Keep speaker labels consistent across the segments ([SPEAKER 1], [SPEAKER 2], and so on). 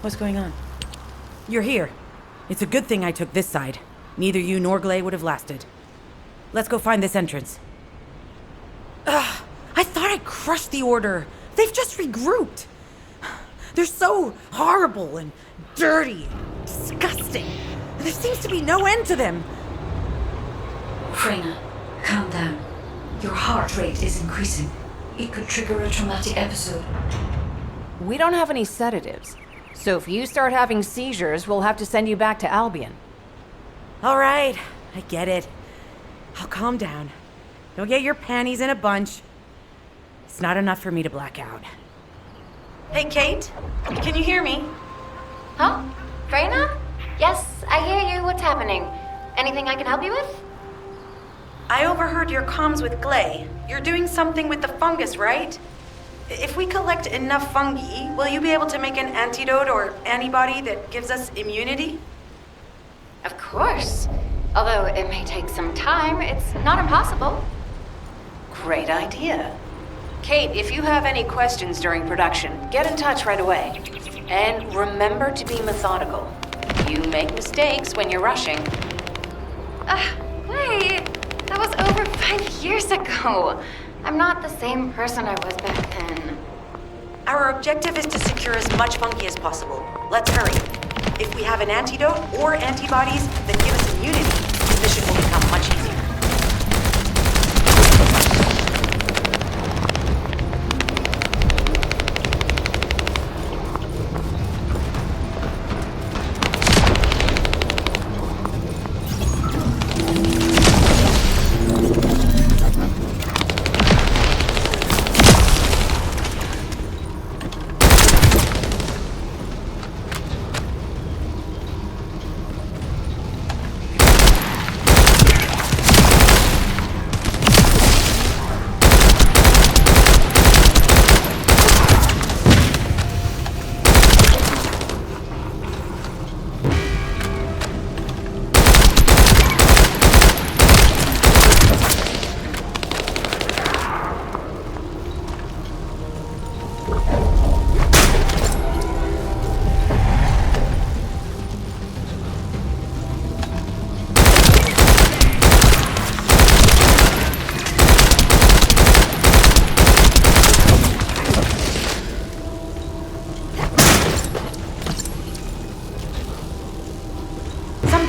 [SPEAKER 1] What's going on? You're here. It's a good thing I took this side. Neither you nor Glay would have lasted. Let's go find this entrance. Ugh, I thought I crushed the Order. They've just regrouped. They're so horrible and dirty and disgusting. There seems to be no end to them.
[SPEAKER 2] Freyna, calm down. Your heart rate is increasing. It could trigger a traumatic episode.
[SPEAKER 3] We don't have any sedatives. So if you start having seizures, we'll have to send you back to Albion.
[SPEAKER 1] All right, I get it. I'll calm down. Don't get your panties in a bunch. It's not enough for me to black out. Hey, Kate? Can you hear me?
[SPEAKER 4] Huh? Freyna? Yes, I hear you. What's happening? Anything I can help you with?
[SPEAKER 1] I overheard your comms with Glay. You're doing something with the fungus, right? If we collect enough fungi, will you be able to make an antidote or antibody that gives us immunity?
[SPEAKER 4] Of course. Although it may take some time, it's not impossible.
[SPEAKER 5] Great idea. Kate, if you have any questions during production, get in touch right away. And remember to be methodical. You make mistakes when you're rushing.
[SPEAKER 4] Wait. That was over 5 years ago. I'm not the same person I was back then.
[SPEAKER 1] Our objective is to secure as much fungi as possible. Let's hurry. If we have an antidote or antibodies that give us immunity, the mission will become much easier.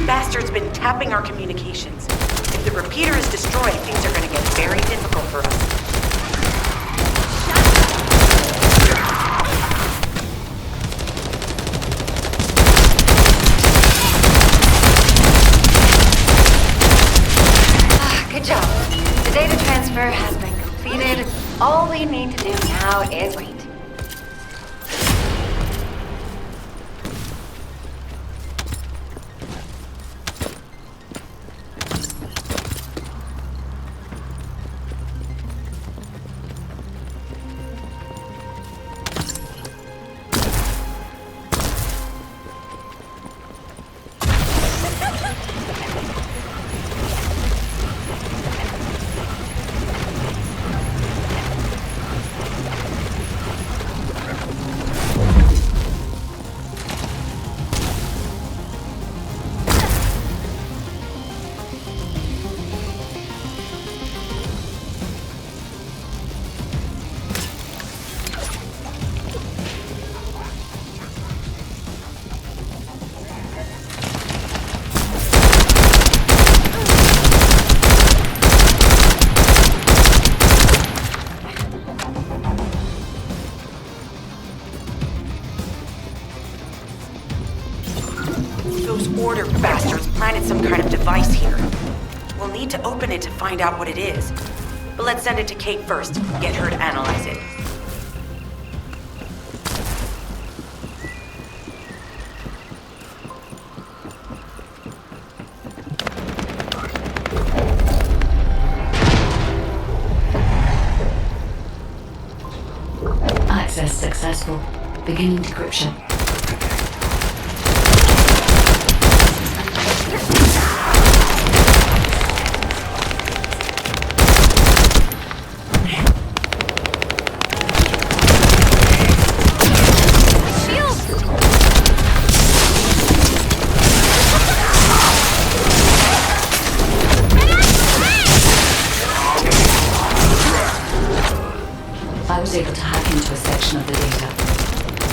[SPEAKER 1] Bastard's been tapping our communications. If the repeater is destroyed, things are going to get very difficult for us.
[SPEAKER 4] Good job. The data transfer has been completed. All we need to do now is wait.
[SPEAKER 1] need to open it to find out what it is. But let's send it to Kate first, get her to analyze it.
[SPEAKER 2] Access successful. Beginning decryption. I was able to hack into a section of the data.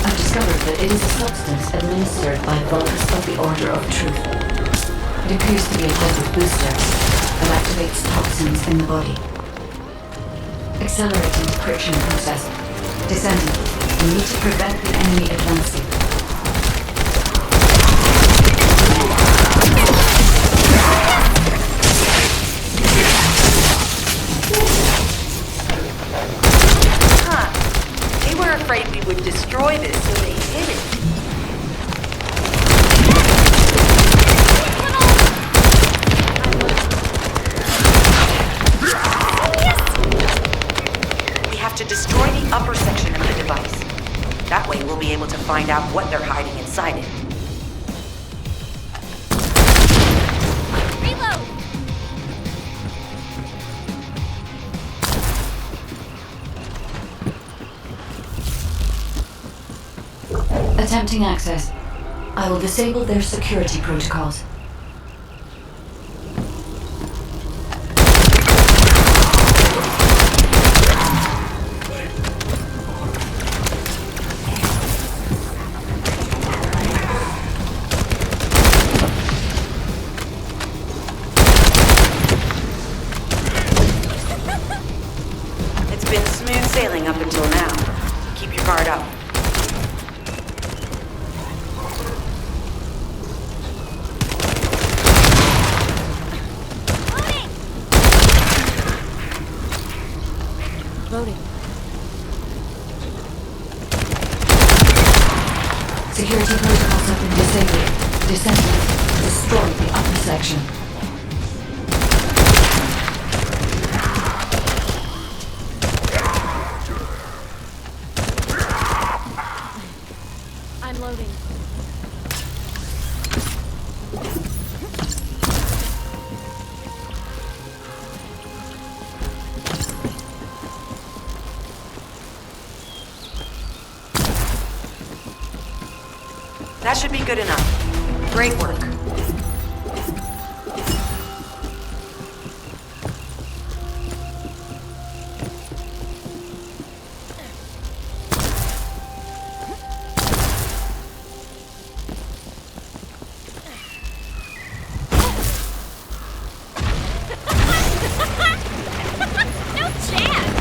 [SPEAKER 2] I've discovered that it is a substance administered by Vulgus of the Order of Truth. It appears to be a type of booster that activates toxins in the body. Accelerating decryption process. Descendant, we need to prevent the enemy advancing.
[SPEAKER 1] They were afraid we would destroy this, so they hid it. We have to destroy the upper section of the device. That way we'll be able to find out what they're hiding inside it.
[SPEAKER 2] Attempting access. I will disable their security protocols.
[SPEAKER 1] It's been smooth sailing up until now. Keep your guard up.
[SPEAKER 3] Loading.
[SPEAKER 2] Security protocols have been disabled. Descendant, destroy the upper section.
[SPEAKER 3] I'm loading.
[SPEAKER 1] That should be good enough. Great work.
[SPEAKER 6] No chance!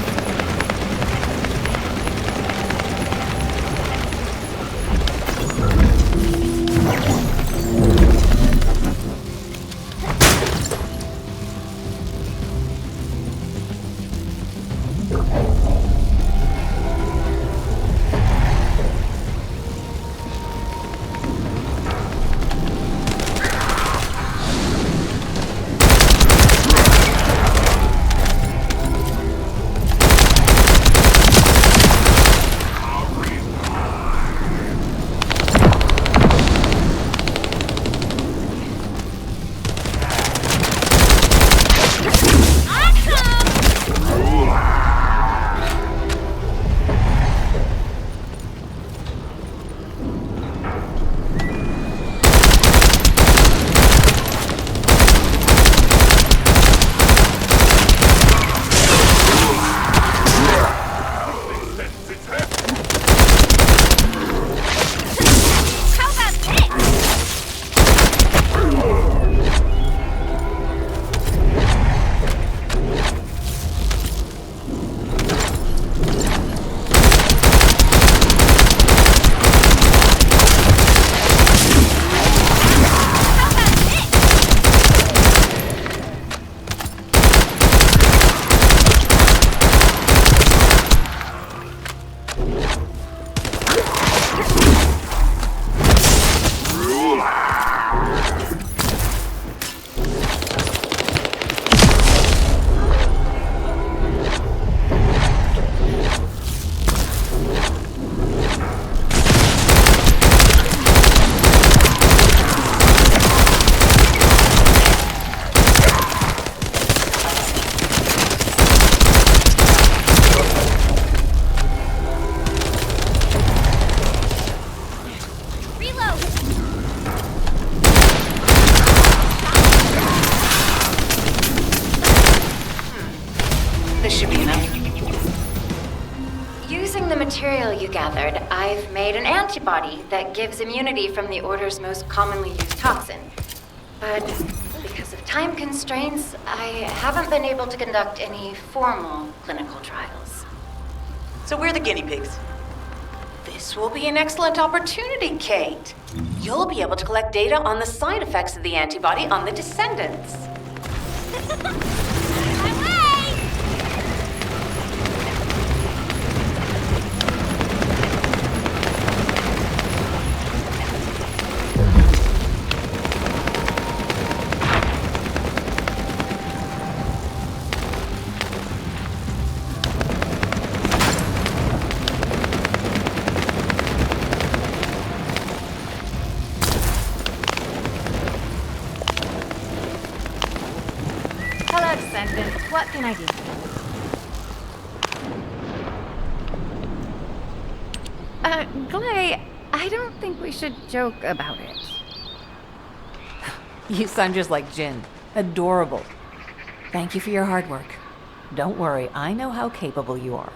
[SPEAKER 5] This should be enough.
[SPEAKER 4] Using the material you gathered, I've made an antibody that gives immunity from the Order's most commonly used toxin. But because of time constraints, I haven't been able to conduct any formal clinical trials.
[SPEAKER 1] So we're the guinea pigs.
[SPEAKER 5] This will be an excellent opportunity, Kate. You'll be able to collect data on the side effects of the antibody on the Descendants.
[SPEAKER 6] My way! Hello, Descendant. What can I do? Glay, I don't think we should joke about it.
[SPEAKER 3] You sound just like Jin. Adorable. Thank you for your hard work. Don't worry, I know how capable you are.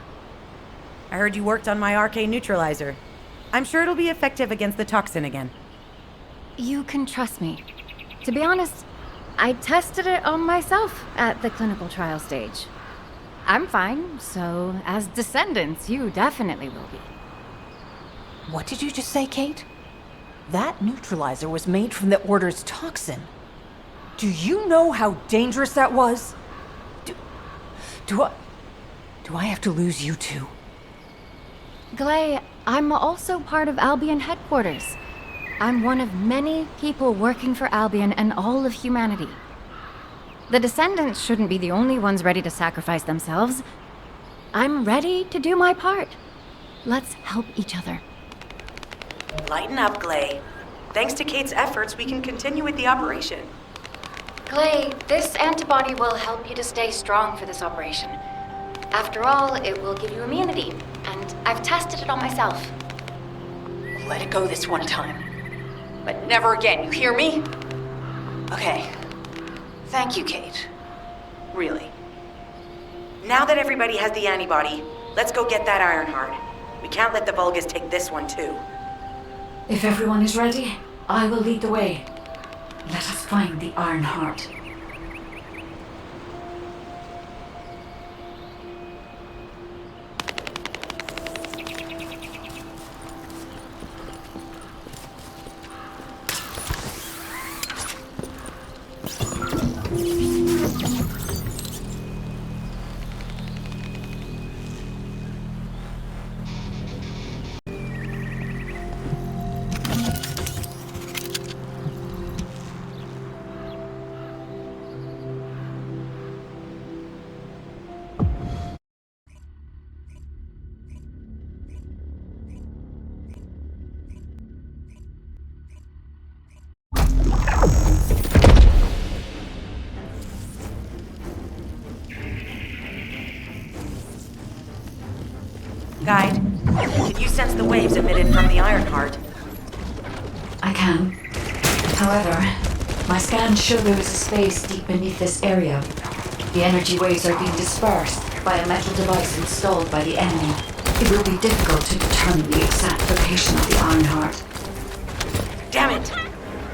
[SPEAKER 1] I heard you worked on my arcane neutralizer. I'm sure it'll be effective against the toxin again.
[SPEAKER 6] You can trust me. To be honest, I tested it on myself at the clinical trial stage. I'm fine, so as Descendants, you definitely will be.
[SPEAKER 3] What did you just say, Kate? That neutralizer was made from the Order's toxin. Do you know how dangerous that was? Do I have to lose you too?
[SPEAKER 6] Glay, I'm also part of Albion headquarters. I'm one of many people working for Albion and all of humanity. The Descendants shouldn't be the only ones ready to sacrifice themselves. I'm ready to do my part. Let's help each other.
[SPEAKER 1] Lighten up, Glay. Thanks to Kate's efforts, we can continue with the operation.
[SPEAKER 4] Glay, this antibody will help you to stay strong for this operation. After all, it will give you immunity, and I've tested it on myself.
[SPEAKER 5] Let it go this one time. But never again, you hear me? Okay. Thank you, Kate. Really.
[SPEAKER 1] Now that everybody has the antibody, let's go get that Ironheart. We can't let the Vulgus take this one too.
[SPEAKER 2] If everyone is ready, I will lead the way. Let us find the Ironheart.
[SPEAKER 1] Guide, can you sense the waves emitted from the Ironheart?
[SPEAKER 2] I can. However, my scans show there is a space deep beneath this area. The energy waves are being dispersed by a metal device installed by the enemy. It will be difficult to determine the exact location of the Ironheart.
[SPEAKER 1] Damn it!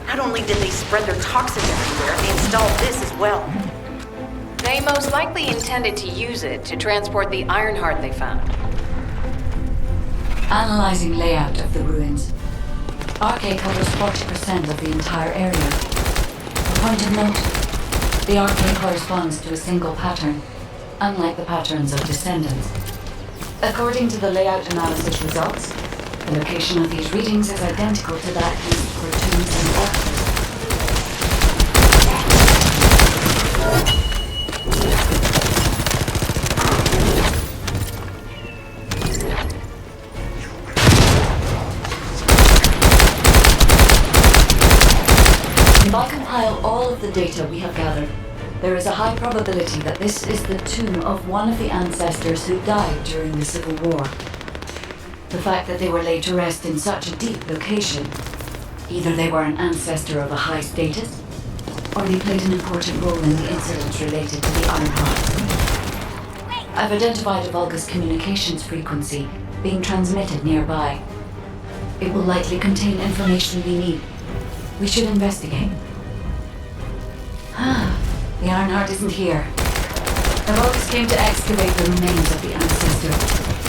[SPEAKER 1] Not only did they spread their toxins everywhere, they installed this as well.
[SPEAKER 5] They most likely intended to use it to transport the Ironheart they found.
[SPEAKER 2] Analyzing layout of the ruins. RK covers 40% of the entire area. A point of note, the RK corresponds to a single pattern, unlike the patterns of Descendants. According to the layout analysis results, the location of these readings is identical to that used for tombs and altars. If I compile all of the data we have gathered, there is a high probability that this is the tomb of one of the ancestors who died during the Civil War. The fact that they were laid to rest in such a deep location, either they were an ancestor of a high status, or they played an important role in the incidents related to the Ironheart.
[SPEAKER 6] Wait!
[SPEAKER 2] I've identified a Vulgus communications frequency being transmitted nearby. It will likely contain information we need. We should investigate. The Ironheart isn't here. The Vulgus came to excavate the remains of the Ancestor.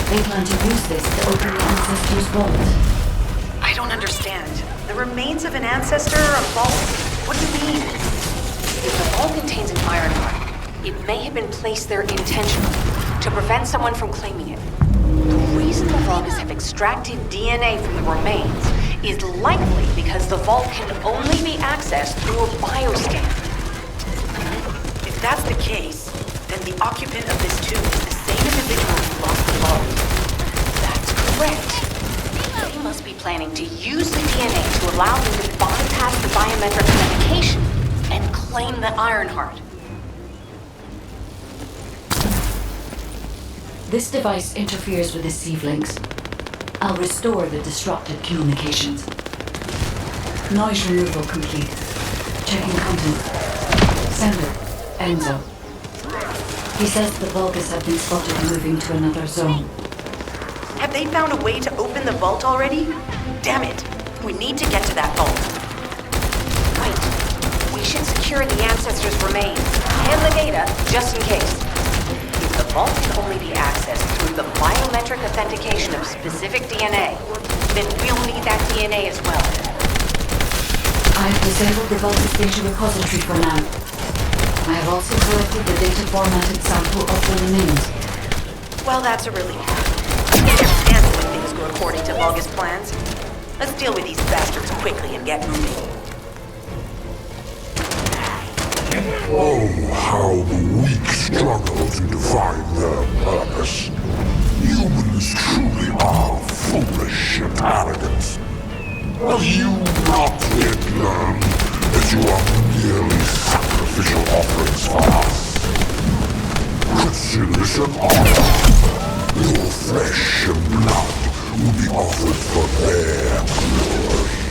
[SPEAKER 2] They plan to use this to open the Ancestor's vault.
[SPEAKER 1] I don't understand. The remains of an ancestor or a vault? What do you mean?
[SPEAKER 5] If the vault contains an Ironheart, it may have been placed there intentionally to prevent someone from claiming it. The reason the Vulgus have extracted DNA from the remains is likely because the vault can only be accessed through a bioscan.
[SPEAKER 1] If that's the case, then the occupant of this tomb is the same individual who lost the vault.
[SPEAKER 5] That's correct. They must be planning to use the DNA to allow them to bypass the biometric authentication and claim the Ironheart.
[SPEAKER 2] This device interferes with the sieve links. I'll restore the disrupted communications. Noise removal complete. Checking content. Sender, Enzo. He says the Vulgus have been spotted moving to another zone.
[SPEAKER 1] Have they found a way to open the vault already? Damn it! We need to get to that vault.
[SPEAKER 5] Wait, we should secure the Ancestor's remains and the data just in case. If the vault can only be accessed through the biometric authentication of specific DNA, then we'll need that DNA as well.
[SPEAKER 2] I've disabled the Vulgus data repository for now. I have also collected the data formatted sample of the remains.
[SPEAKER 1] Well, that's a relief. I can't stand it when things go according to Vulgus plans. Let's deal with these bastards quickly and get moving.
[SPEAKER 7] Oh, how the weak struggle to define their purpose. Humans truly are foolish and arrogant. Have you not yet learned that you are merely sacrificial offerings for us? Chrysalis and honor, your flesh and blood will be offered for their glory.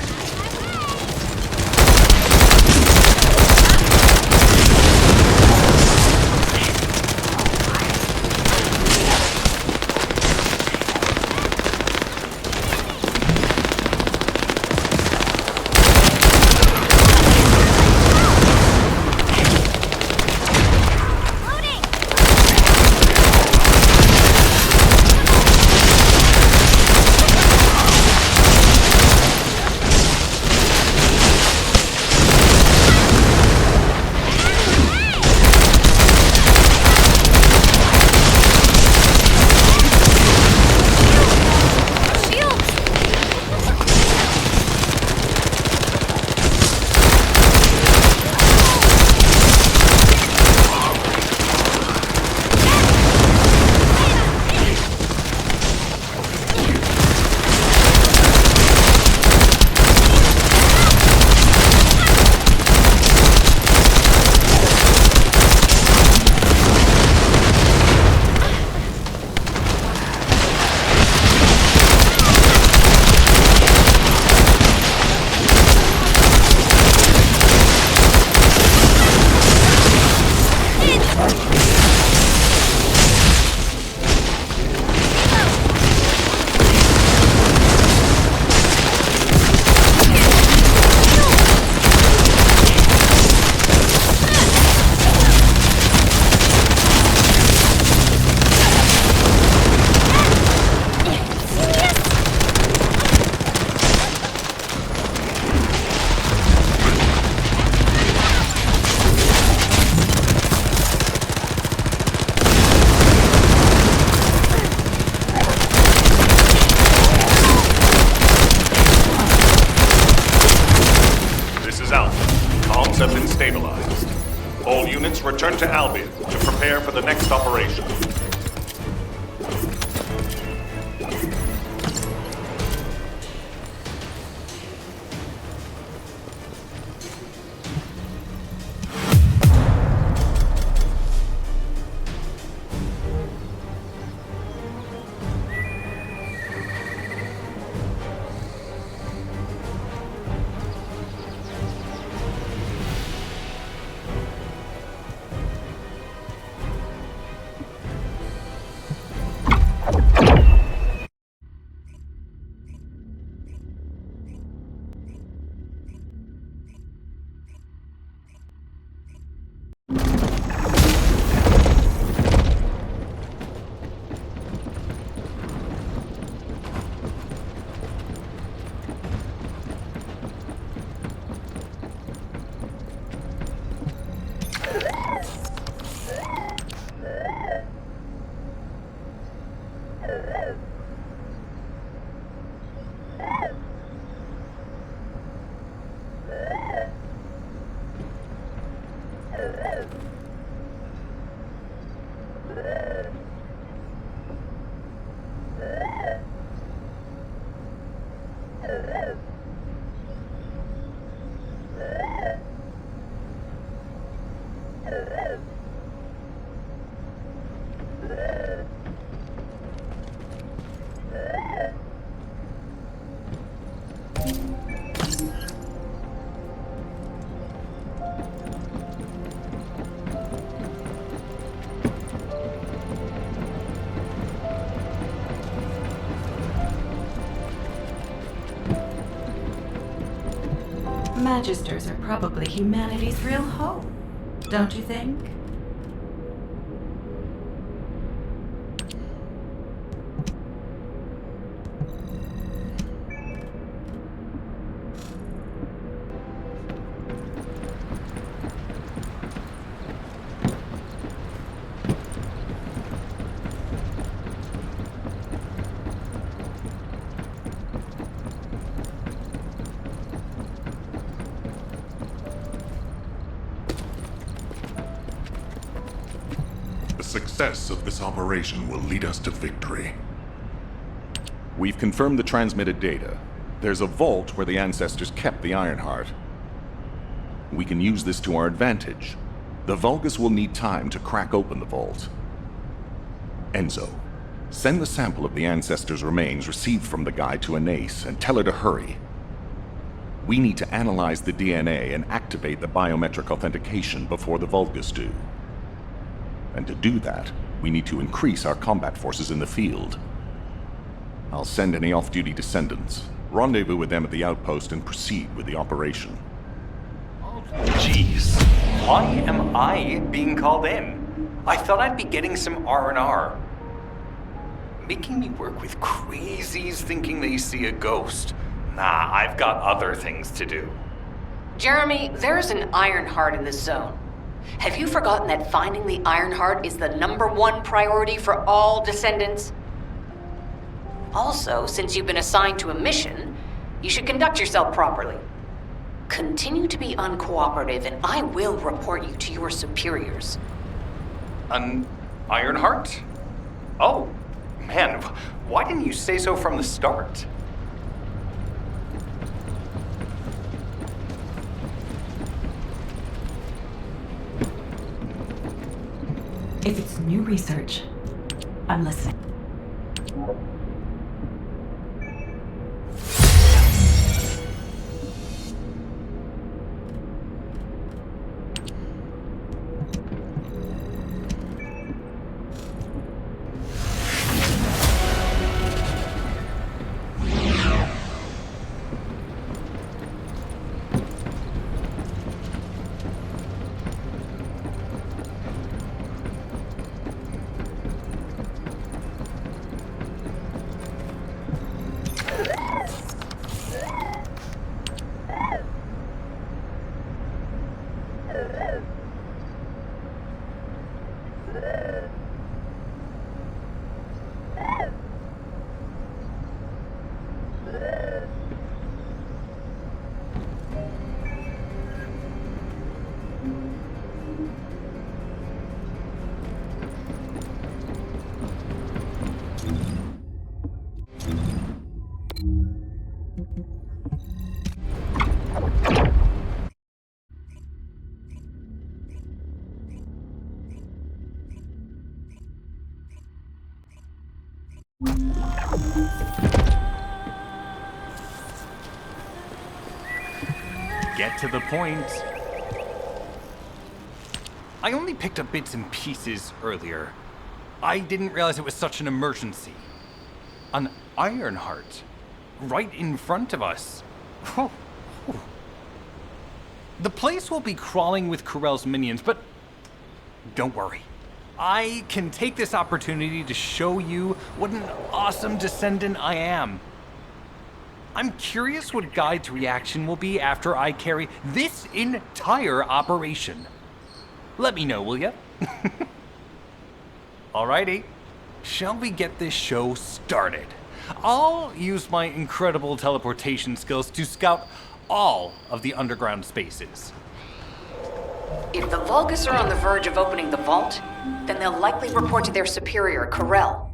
[SPEAKER 8] have been stabilized. All units return to Albion to prepare for the next operation.
[SPEAKER 2] Magisters are probably humanity's real hope, don't you think?
[SPEAKER 7] The success of this operation will lead us to victory.
[SPEAKER 8] We've confirmed the transmitted data. There's a vault where the ancestors kept the Ironheart. We can use this to our advantage. The Vulgus will need time to crack open the vault. Enzo, send the sample of the ancestors' remains received from the guide to Anais and tell her to hurry. We need to analyze the DNA and activate the biometric authentication before the Vulgus do. And to do that, we need to increase our combat forces in the field. I'll send any off-duty descendants, rendezvous with them at the outpost, and proceed with the operation.
[SPEAKER 9] Jeez, why am I being called in? I thought I'd be getting some R&R. Making me work with crazies thinking they see a ghost. Nah, I've got other things to do.
[SPEAKER 5] Jeremy, there's an Ironheart in this zone. Have you forgotten that finding the Ironheart is the #1 priority for all Descendants? Also, since you've been assigned to a mission, you should conduct yourself properly. Continue to be uncooperative, and I will report you to your superiors.
[SPEAKER 9] An Ironheart? Oh, man, why didn't you say so from the start?
[SPEAKER 2] If it's new research, I'm listening.
[SPEAKER 9] Get to the point. I only picked up bits and pieces earlier. I didn't realize it was such an emergency. An Ironheart, right in front of us. The place will be crawling with Corell's minions, but don't worry. I can take this opportunity to show you what an awesome Descendant I am. I'm curious what Guide's reaction will be after I carry this entire operation. Let me know, will ya? Alrighty, shall we get this show started? I'll use my incredible teleportation skills to scout all of the underground spaces.
[SPEAKER 5] If the Vulgus are on the verge of opening the vault, then they'll likely report to their superior, Corell.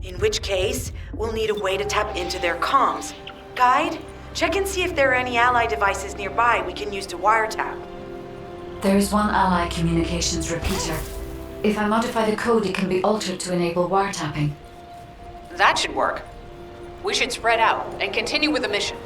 [SPEAKER 1] In which case, we'll need a way to tap into their comms. Guide, check and see if there are any ally devices nearby we can use to wiretap.
[SPEAKER 2] There is one ally communications repeater. If I modify the code, it can be altered to enable wiretapping.
[SPEAKER 5] That should work. We should spread out and continue with the mission.